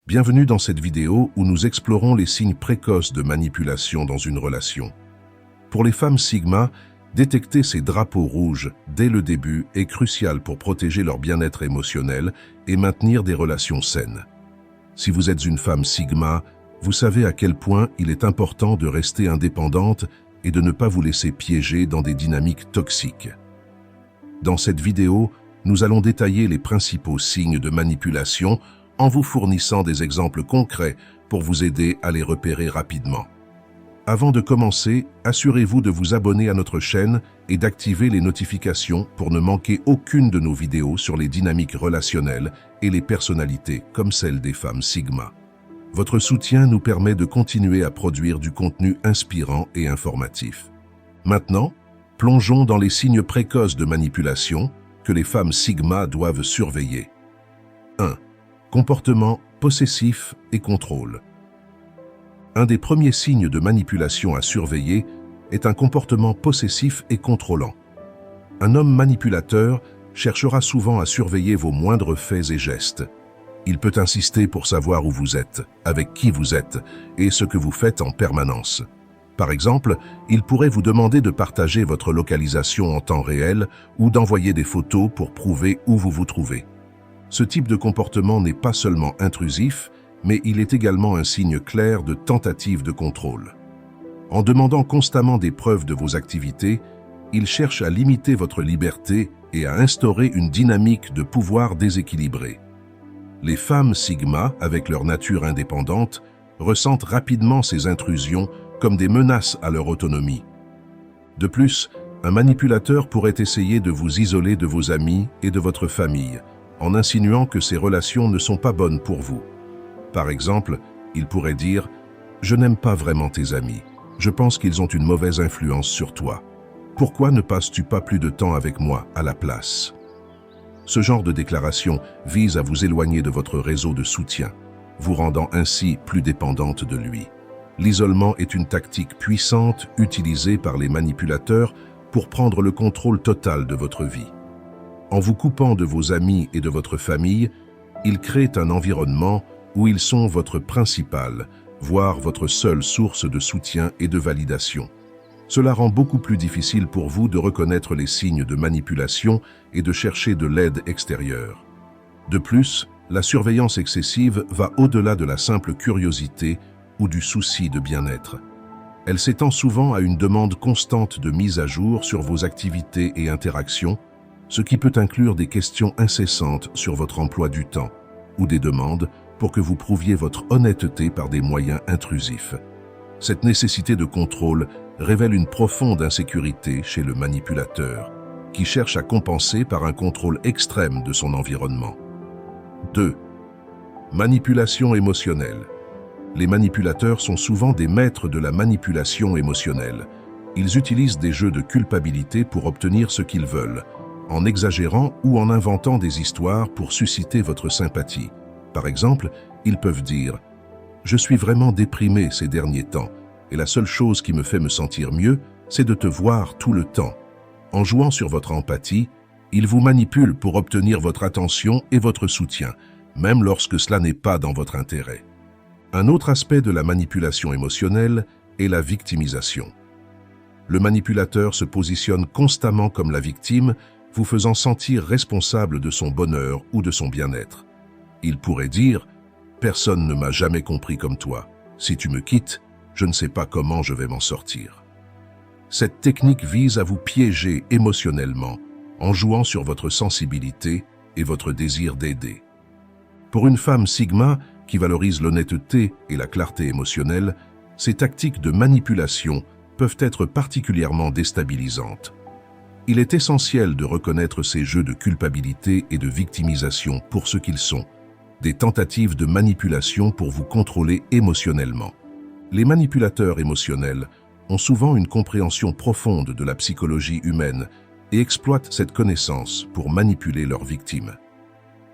Bienvenue dans cette vidéo où nous explorons les signes précoces de manipulation dans une relation. Pour les femmes Sigma, détecter ces drapeaux rouges dès le début est crucial pour protéger leur bien-être émotionnel et maintenir des relations saines. Si vous êtes une femme Sigma, vous savez à quel point il est important de rester indépendante et de ne pas vous laisser piéger dans des dynamiques toxiques. Dans cette vidéo, nous allons détailler les principaux signes de manipulation en vous fournissant des exemples concrets pour vous aider à les repérer rapidement. Avant de commencer, assurez-vous de vous abonner à notre chaîne et d'activer les notifications pour ne manquer aucune de nos vidéos sur les dynamiques relationnelles et les personnalités comme celle des femmes Sigma. Votre soutien nous permet de continuer à produire du contenu inspirant et informatif. Maintenant, plongeons dans les signes précoces de manipulation que les femmes Sigma doivent surveiller. 1. Comportement possessif et contrôle. Un des premiers signes de manipulation à surveiller est un comportement possessif et contrôlant. Un homme manipulateur cherchera souvent à surveiller vos moindres faits et gestes. Il peut insister pour savoir où vous êtes, avec qui vous êtes et ce que vous faites en permanence. Par exemple, il pourrait vous demander de partager votre localisation en temps réel ou d'envoyer des photos pour prouver où vous vous trouvez. Ce type de comportement n'est pas seulement intrusif, mais il est également un signe clair de tentative de contrôle. En demandant constamment des preuves de vos activités, il cherche à limiter votre liberté et à instaurer une dynamique de pouvoir déséquilibrée. Les femmes Sigma, avec leur nature indépendante, ressentent rapidement ces intrusions comme des menaces à leur autonomie. De plus, un manipulateur pourrait essayer de vous isoler de vos amis et de votre famille, en insinuant que ces relations ne sont pas bonnes pour vous. Par exemple, il pourrait dire « Je n'aime pas vraiment tes amis. Je pense qu'ils ont une mauvaise influence sur toi. Pourquoi ne passes-tu pas plus de temps avec moi à la place ?» Ce genre de déclaration vise à vous éloigner de votre réseau de soutien, vous rendant ainsi plus dépendante de lui. L'isolement est une tactique puissante utilisée par les manipulateurs pour prendre le contrôle total de votre vie. En vous coupant de vos amis et de votre famille, ils créent un environnement où ils sont votre principale, voire votre seule source de soutien et de validation. Cela rend beaucoup plus difficile pour vous de reconnaître les signes de manipulation et de chercher de l'aide extérieure. De plus, la surveillance excessive va au-delà de la simple curiosité ou du souci de bien-être. Elle s'étend souvent à une demande constante de mise à jour sur vos activités et interactions, ce qui peut inclure des questions incessantes sur votre emploi du temps ou des demandes pour que vous prouviez votre honnêteté par des moyens intrusifs. Cette nécessité de contrôle révèle une profonde insécurité chez le manipulateur, qui cherche à compenser par un contrôle extrême de son environnement. 2. Manipulation émotionnelle. Les manipulateurs sont souvent des maîtres de la manipulation émotionnelle. Ils utilisent des jeux de culpabilité pour obtenir ce qu'ils veulent, en exagérant ou en inventant des histoires pour susciter votre sympathie. Par exemple, ils peuvent dire « Je suis vraiment déprimé ces derniers temps, et la seule chose qui me fait me sentir mieux, c'est de te voir tout le temps. » En jouant sur votre empathie, ils vous manipulent pour obtenir votre attention et votre soutien, même lorsque cela n'est pas dans votre intérêt. Un autre aspect de la manipulation émotionnelle est la victimisation. Le manipulateur se positionne constamment comme la victime, vous faisant sentir responsable de son bonheur ou de son bien-être. Il pourrait dire « Personne ne m'a jamais compris comme toi. Si tu me quittes, je ne sais pas comment je vais m'en sortir. » Cette technique vise à vous piéger émotionnellement en jouant sur votre sensibilité et votre désir d'aider. Pour une femme Sigma qui valorise l'honnêteté et la clarté émotionnelle, ces tactiques de manipulation peuvent être particulièrement déstabilisantes. Il est essentiel de reconnaître ces jeux de culpabilité et de victimisation pour ce qu'ils sont, des tentatives de manipulation pour vous contrôler émotionnellement. Les manipulateurs émotionnels ont souvent une compréhension profonde de la psychologie humaine et exploitent cette connaissance pour manipuler leurs victimes.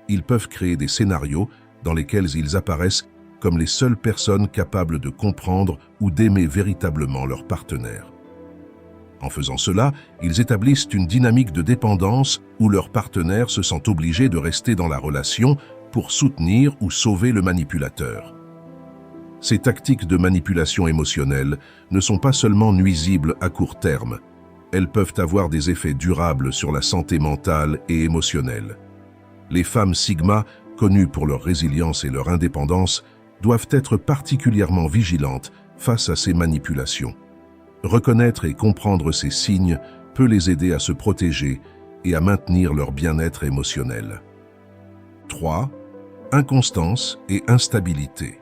Ils peuvent créer des scénarios dans lesquels ils apparaissent comme les seules personnes capables de comprendre ou d'aimer véritablement leur partenaire. En faisant cela, ils établissent une dynamique de dépendance où leur partenaire se sent obligé de rester dans la relation pour soutenir ou sauver le manipulateur. Ces tactiques de manipulation émotionnelle ne sont pas seulement nuisibles à court terme, elles peuvent avoir des effets durables sur la santé mentale et émotionnelle. Les femmes Sigma, connues pour leur résilience et leur indépendance, doivent être particulièrement vigilantes face à ces manipulations. Reconnaître et comprendre ces signes peut les aider à se protéger et à maintenir leur bien-être émotionnel. 3. Inconstance et instabilité.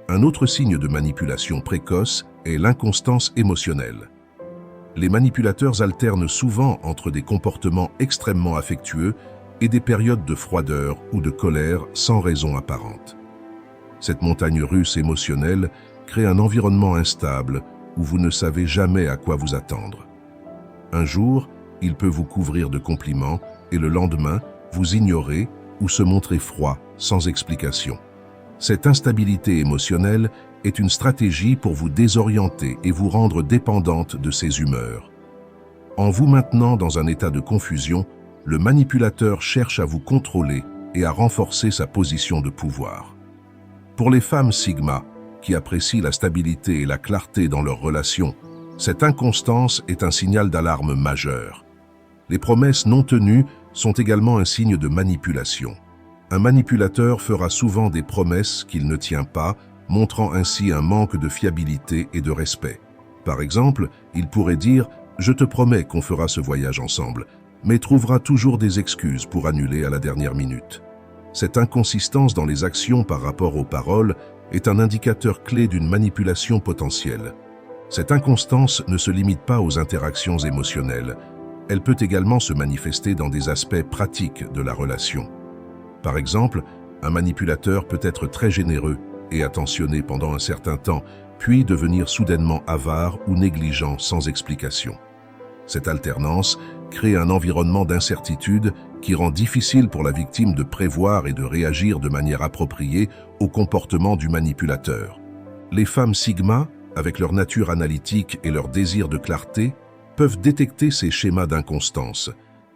Un autre signe de manipulation précoce est l'inconstance émotionnelle. Les manipulateurs alternent souvent entre des comportements extrêmement affectueux et des périodes de froideur ou de colère sans raison apparente. Cette montagne russe émotionnelle crée un environnement instable où vous ne savez jamais à quoi vous attendre. Un jour, il peut vous couvrir de compliments et le lendemain, vous ignorer ou se montrer froid sans explication. Cette instabilité émotionnelle est une stratégie pour vous désorienter et vous rendre dépendante de ses humeurs. En vous maintenant dans un état de confusion, le manipulateur cherche à vous contrôler et à renforcer sa position de pouvoir. Pour les femmes Sigma, qui apprécient la stabilité et la clarté dans leurs relations, cette inconstance est un signal d'alarme majeur. Les promesses non tenues sont également un signe de manipulation. Un manipulateur fera souvent des promesses qu'il ne tient pas, montrant ainsi un manque de fiabilité et de respect. Par exemple, il pourrait dire « Je te promets qu'on fera ce voyage ensemble », mais trouvera toujours des excuses pour annuler à la dernière minute. Cette inconsistance dans les actions par rapport aux paroles est un indicateur clé d'une manipulation potentielle. Cette inconstance ne se limite pas aux interactions émotionnelles. Elle peut également se manifester dans des aspects pratiques de la relation. Par exemple, un manipulateur peut être très généreux et attentionné pendant un certain temps, puis devenir soudainement avare ou négligent sans explication. Cette alternance crée un environnement d'incertitude qui rend difficile pour la victime de prévoir et de réagir de manière appropriée au comportement du manipulateur. Les femmes Sigma, avec leur nature analytique et leur désir de clarté, peuvent détecter ces schémas d'inconstance.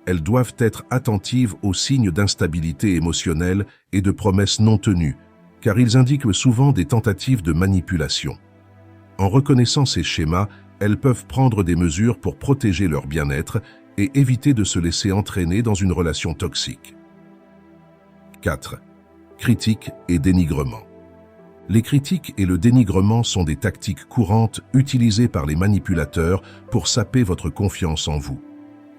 Elles doivent être attentives aux signes d'instabilité émotionnelle et de promesses non tenues, car ils indiquent souvent des tentatives de manipulation. En reconnaissant ces schémas, elles peuvent prendre des mesures pour protéger leur bien-être et éviter de se laisser entraîner dans une relation toxique. 4. Critique et dénigrement. Les critiques et le dénigrement sont des tactiques courantes utilisées par les manipulateurs pour saper votre confiance en vous.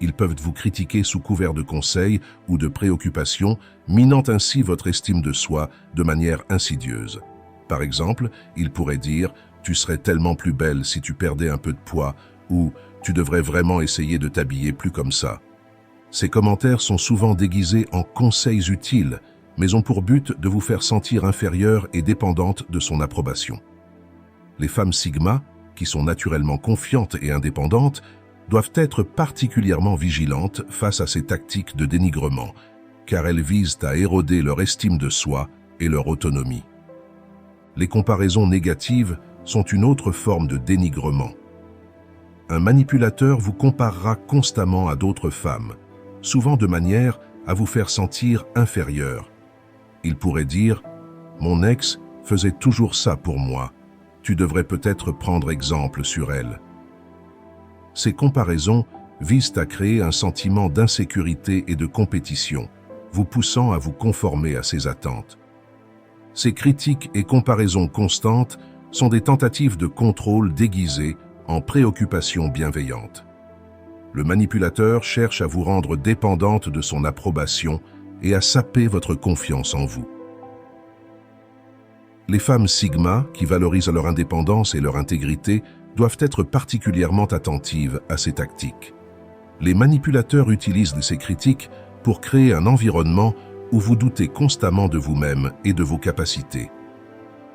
Ils peuvent vous critiquer sous couvert de conseils ou de préoccupations, minant ainsi votre estime de soi de manière insidieuse. Par exemple, ils pourraient dire « Tu serais tellement plus belle si tu perdais un peu de poids » ou « Tu devrais vraiment essayer de t'habiller plus comme ça ». Ces commentaires sont souvent déguisés en conseils utiles, mais ont pour but de vous faire sentir inférieure et dépendante de son approbation. Les femmes Sigma, qui sont naturellement confiantes et indépendantes, doivent être particulièrement vigilantes face à ces tactiques de dénigrement, car elles visent à éroder leur estime de soi et leur autonomie. Les comparaisons négatives sont une autre forme de dénigrement. Un manipulateur vous comparera constamment à d'autres femmes, souvent de manière à vous faire sentir inférieur. Il pourrait dire « Mon ex faisait toujours ça pour moi, tu devrais peut-être prendre exemple sur elle ». Ces comparaisons visent à créer un sentiment d'insécurité et de compétition, vous poussant à vous conformer à ses attentes. Ces critiques et comparaisons constantes sont des tentatives de contrôle déguisées en préoccupations bienveillantes. Le manipulateur cherche à vous rendre dépendante de son approbation et à saper votre confiance en vous. Les femmes Sigma, qui valorisent leur indépendance et leur intégrité, doivent être particulièrement attentives à ces tactiques. Les manipulateurs utilisent ces critiques pour créer un environnement où vous doutez constamment de vous-même et de vos capacités.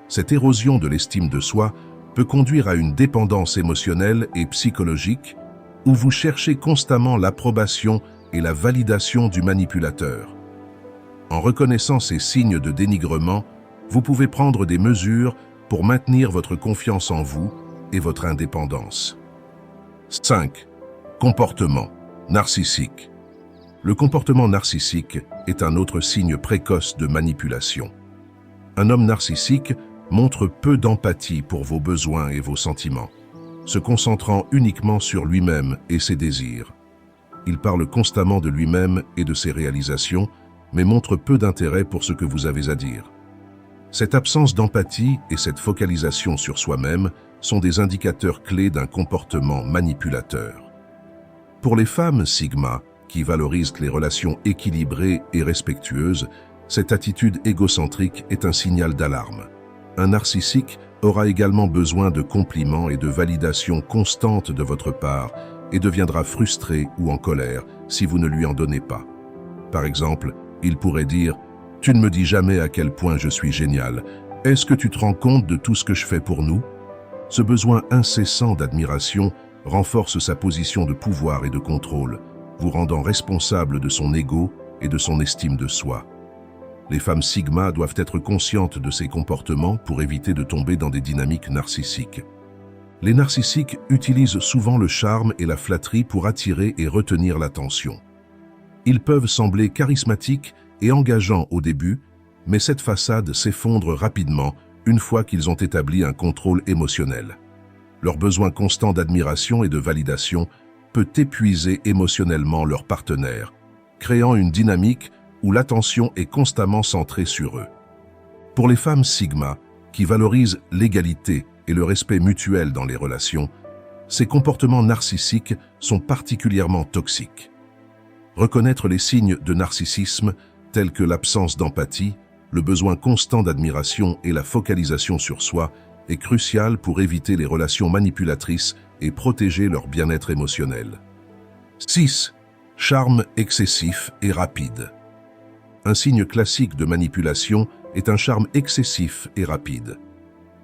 Cette érosion de l'estime de soi peut conduire à une dépendance émotionnelle et psychologique où vous cherchez constamment l'approbation et la validation du manipulateur. En reconnaissant ces signes de dénigrement, vous pouvez prendre des mesures pour maintenir votre confiance en vous et votre indépendance. 5. Comportement narcissique. Le comportement narcissique est un autre signe précoce de manipulation. Un homme narcissique montre peu d'empathie pour vos besoins et vos sentiments, se concentrant uniquement sur lui-même et ses désirs. Il parle constamment de lui-même et de ses réalisations, mais montre peu d'intérêt pour ce que vous avez à dire. Cette absence d'empathie et cette focalisation sur soi-même sont des indicateurs clés d'un comportement manipulateur. Pour les femmes Sigma, qui valorisent les relations équilibrées et respectueuses, cette attitude égocentrique est un signal d'alarme. Un narcissique aura également besoin de compliments et de validation constante de votre part et deviendra frustré ou en colère si vous ne lui en donnez pas. Par exemple, il pourrait dire « Tu ne me dis jamais à quel point je suis génial. Est-ce que tu te rends compte de tout ce que je fais pour nous ?» Ce besoin incessant d'admiration renforce sa position de pouvoir et de contrôle, vous rendant responsable de son ego et de son estime de soi. Les femmes Sigma doivent être conscientes de ces comportements pour éviter de tomber dans des dynamiques narcissiques. Les narcissiques utilisent souvent le charme et la flatterie pour attirer et retenir l'attention. Ils peuvent sembler charismatiques et engageants au début, mais cette façade s'effondre rapidement une fois qu'ils ont établi un contrôle émotionnel. Leur besoin constant d'admiration et de validation peut épuiser émotionnellement leur partenaire, créant une dynamique où l'attention est constamment centrée sur eux. Pour les femmes Sigma, qui valorisent l'égalité et le respect mutuel dans les relations, ces comportements narcissiques sont particulièrement toxiques. Reconnaître les signes de narcissisme, tels que l'absence d'empathie, le besoin constant d'admiration et la focalisation sur soi, est crucial pour éviter les relations manipulatrices et protéger leur bien-être émotionnel. 6. Charme excessif et rapide. Un signe classique de manipulation est un charme excessif et rapide.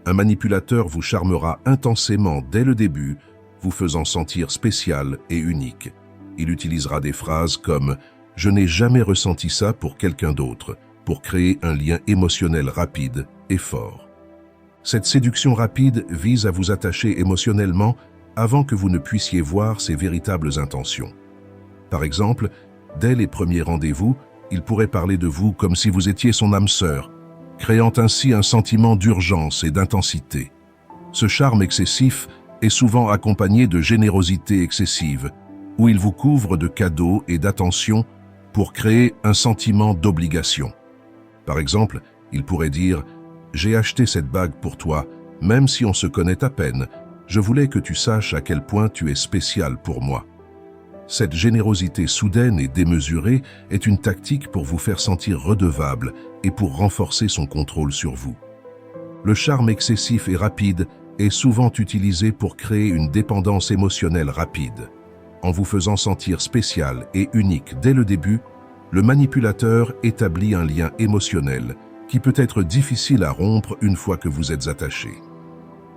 Un manipulateur vous charmera intensément dès le début, vous faisant sentir spécial et unique. Il utilisera des phrases comme « Je n'ai jamais ressenti ça pour quelqu'un d'autre » pour créer un lien émotionnel rapide et fort. Cette séduction rapide vise à vous attacher émotionnellement avant que vous ne puissiez voir ses véritables intentions. Par exemple, dès les premiers rendez-vous, il pourrait parler de vous comme si vous étiez son âme sœur, créant ainsi un sentiment d'urgence et d'intensité. Ce charme excessif est souvent accompagné de générosité excessive, où il vous couvre de cadeaux et d'attention pour créer un sentiment d'obligation. Par exemple, il pourrait dire « J'ai acheté cette bague pour toi, même si on se connaît à peine. Je voulais que tu saches à quel point tu es spécial pour moi. » Cette générosité soudaine et démesurée est une tactique pour vous faire sentir redevable et pour renforcer son contrôle sur vous. Le charme excessif et rapide est souvent utilisé pour créer une dépendance émotionnelle rapide. En vous faisant sentir spécial et unique dès le début, le manipulateur établit un lien émotionnel qui peut être difficile à rompre une fois que vous êtes attaché.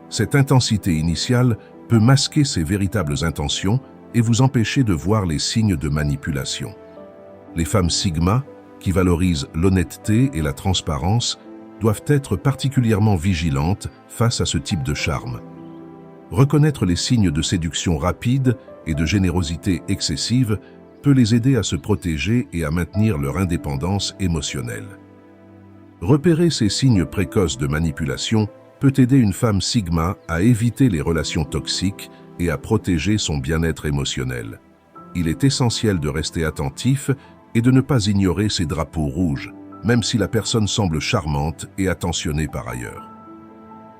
Cette intensité initiale peut masquer ses véritables intentions et vous empêcher de voir les signes de manipulation. Les femmes Sigma, qui valorisent l'honnêteté et la transparence, doivent être particulièrement vigilantes face à ce type de charme. Reconnaître les signes de séduction rapide et de générosité excessive peut les aider à se protéger et à maintenir leur indépendance émotionnelle. Repérer ces signes précoces de manipulation peut aider une femme Sigma à éviter les relations toxiques et à protéger son bien-être émotionnel. Il est essentiel de rester attentif et de ne pas ignorer ces drapeaux rouges, même si la personne semble charmante et attentionnée par ailleurs.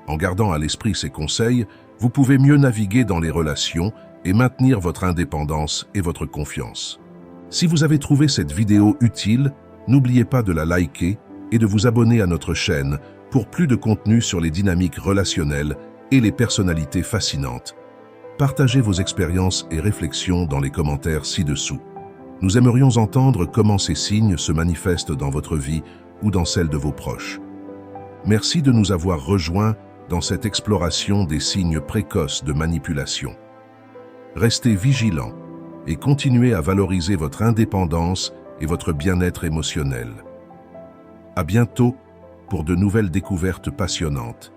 En gardant à l'esprit ces conseils, vous pouvez mieux naviguer dans les relations et maintenir votre indépendance et votre confiance. Si vous avez trouvé cette vidéo utile, n'oubliez pas de la liker et de vous abonner à notre chaîne pour plus de contenu sur les dynamiques relationnelles et les personnalités fascinantes. Partagez vos expériences et réflexions dans les commentaires ci-dessous. Nous aimerions entendre comment ces signes se manifestent dans votre vie ou dans celle de vos proches. Merci de nous avoir rejoints dans cette exploration des signes précoces de manipulation. Restez vigilants et continuez à valoriser votre indépendance et votre bien-être émotionnel. À bientôt pour de nouvelles découvertes passionnantes.